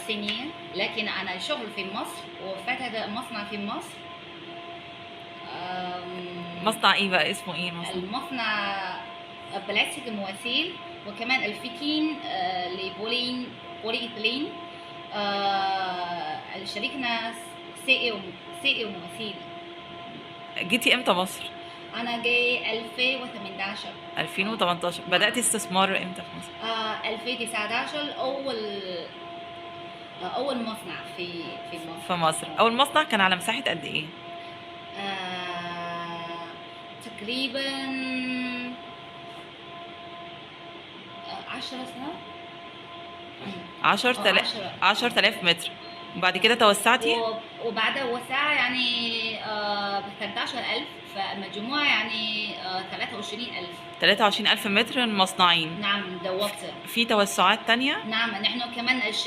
سنين، لكن أنا شغل في مصر وفتح مصنع في مصر. مصنع ايه بقى؟ اسمه ايه المصنع؟ المصنع بلاستيك المواسير، وكمان الفتين لبولين بولي إيثيلين. شريكنا سي ومواسير. جيتي امتى مصر؟ أنا جاي 2018. 2018. بدأتي استثمار امتى في مصر؟ 2019 أول مصنع في مصر. في مصر. اول مصنع كان على مساحة قد ايه؟ تقريبا 10 سنة. 10. 10,000 متر. وبعد كده توسعتي؟ وبعدها وسع يعني ب 13000، فالمجموعة يعني 23000. 23,000 متر مصنعين. نعم دوبت. في توسعات تانية؟ نعم نحن كمان